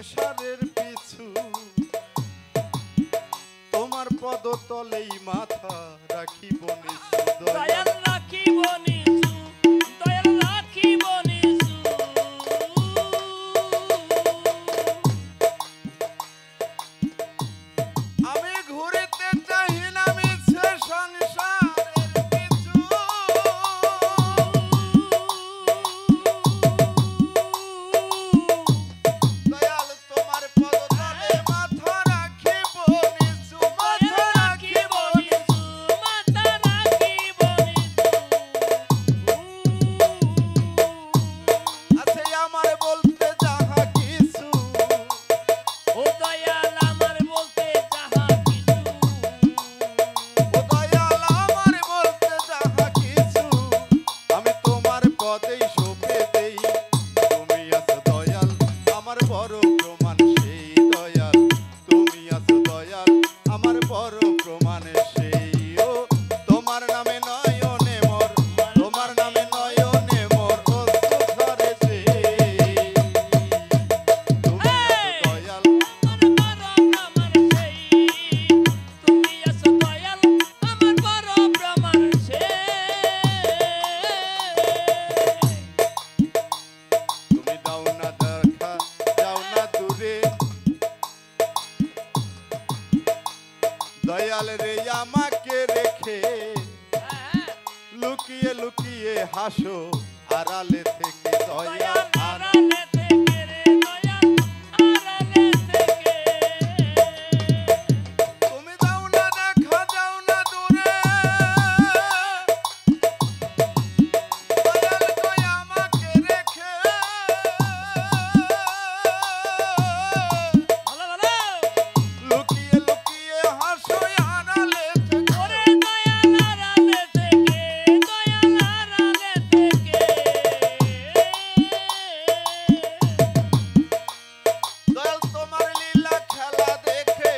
সংসারের পিছু তোমার পদতলেই মাথা রাখিব নিছু দয়াল রাখিব নিছু দয়াল রাখিব নিছু আমি ঘুরিতে চাই না মিছে সংসারের পিছু দয়াল তোমার পদতলে মাথা রাখিব নিছু মাথা রাখিব নিছু মাথা রাখিব নিছু আছে আমার বলতে যাহা কিছু ও দয়াল আমার বলতে যাহা কিছু ও দয়াল আমার বলতে যাহা কিছু আমি তোমার পদেই সঁপে দেই তুমি আছো দয়াল আমার বড় প্রমাণ সেই দয়াল তুমি আছো দয়াল আমার বড় প্রমাণ সেই ও তোমার নামে নয়নে মোর তোমার নামে নয়নে মোর অশ্রু ঝরেছে তুমি আছো দয়াল আমার বড় প্রমাণ সেই তুমি আছো দয়াল আমার বড় প্রমাণ সেই তুমি দাও না দেখা যাও না দূরে দয়াল রে আমাকে রেখে লুকিয়ে লুকিয়ে হাসো আড়ালে থেকে দয়াল আড়ালে থেকে রে দয়াল আড়ালে থেকে তুমি দাও না দেখা যাও না দূরে দয়াল কই আমাকে রেখে ভালো ভালো লুকিয়ে লুকিয়ে হাসো আড়ালে থেকে ওরে দয়াল আড়ালে থেকে দয়াল আড়ালে থেকে দয়াল তোমার লীলা খেলা দেখে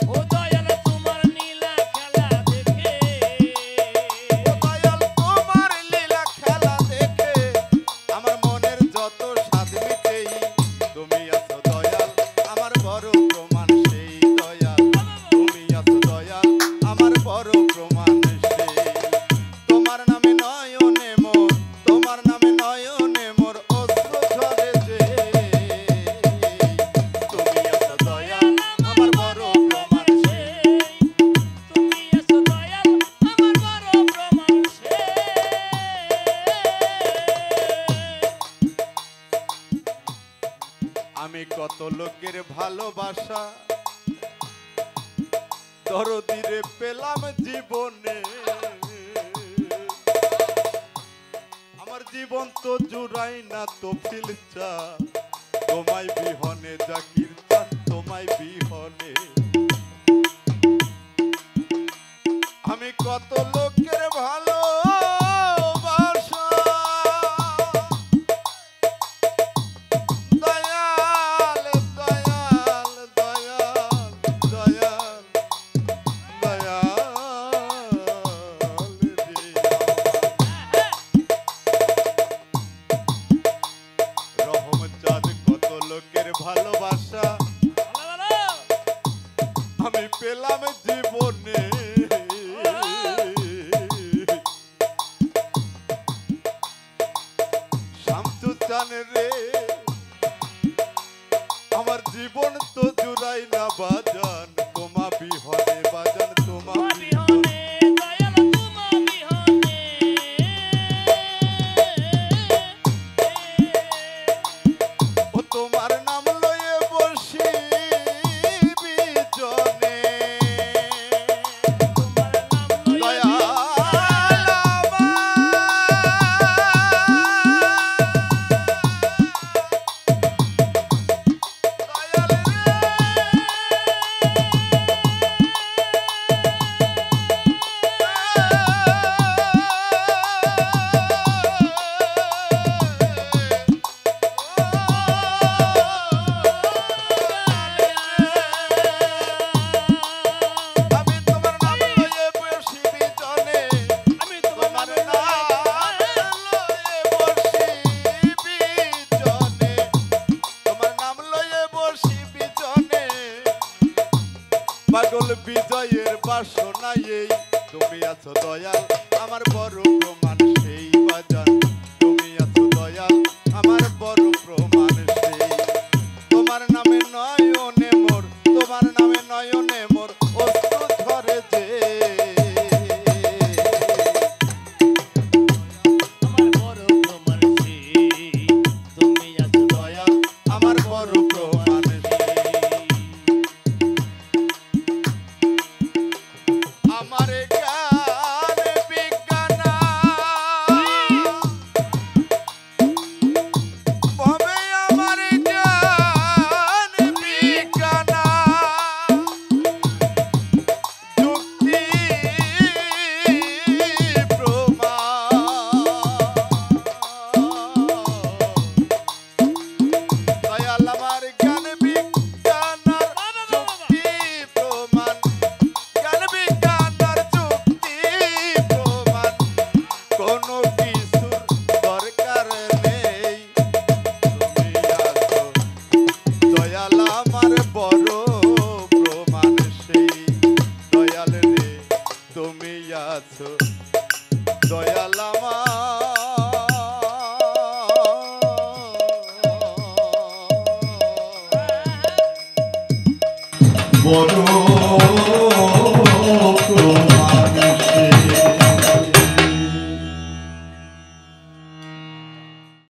ও দয়াল তোমার নীলা খেলা দেখে ও দয়াল তোমার লীলা খেলা দেখে আমার মনের যত স্বাদ মিটেই তুমি আছো দয়াল আমার বড় প্রমাণ সেই দয়াল তুমি আছো দয়াল আমার বড় প্রমাণ সেই তোমার নামে নয়নে মোর তোমার নামে নয়নে মোর অশ্রু ঝরেছে তুমি আছো দয়াল আমার বড় প্রমাণ সেই তুমি আছো দয়াল আমার বড় প্রমাণ সেই আমি কত লোকের ভালোবাসা দরদিরে পেলাম জীবনে আমার জীবন তো জুড়াই না তো ফিলচা তোমায় বিহনে জাকির চান তোমায় বিহনে আমি কত লোকের ভালোবাসা দয়াল দয়াল দয়াল দয়াল দয়াল রে রহম চাঁদ কত লোকের ভালোবাসা ভালো ভালো আমি পেলাম জীবনে শামসু চান রে আমার জীবন তো জুড়াই না বাজান তোমা বিহনে বাজান তোমা বিহনে বিহনে দয়াল তোমা বিহনে ও তোমার নাম লয়ে বসি বিজনে তোমার নাম লইয়া দয়াল আমার দয়াল রে পাগল বিজয়ের বাসনা এই তুমি আছো দয়াল আমার বড় প্রমাণ সেই বাজান তুমি আছো দয়াল আমার বড় প্রমাণ সেই তোমার নামে নয়নে মোর তোমার নামে নয়নে মোর অশ্রু ঝরে যে আমার বড় প্রমাণ সেই তুমি আছো দয়াল আমার বড় প্রমাণ আমার জ্ঞান বিজ্ঞান ভবে আমার জ্ঞান বিজ্ঞান যুক্তি প্রমাণ দয়াল আমার জ্ঞান বিজ্ঞান যুক্তি প্রমাণ জ্ঞান বিজ্ঞান আর যুক্তি প্রমাণ কোনো কিছুর দরকার নেই তুমি আছো দয়াল আমার বড় প্রমাণ সেই দয়াল রে তুমি আছো দয়াল আমার বড়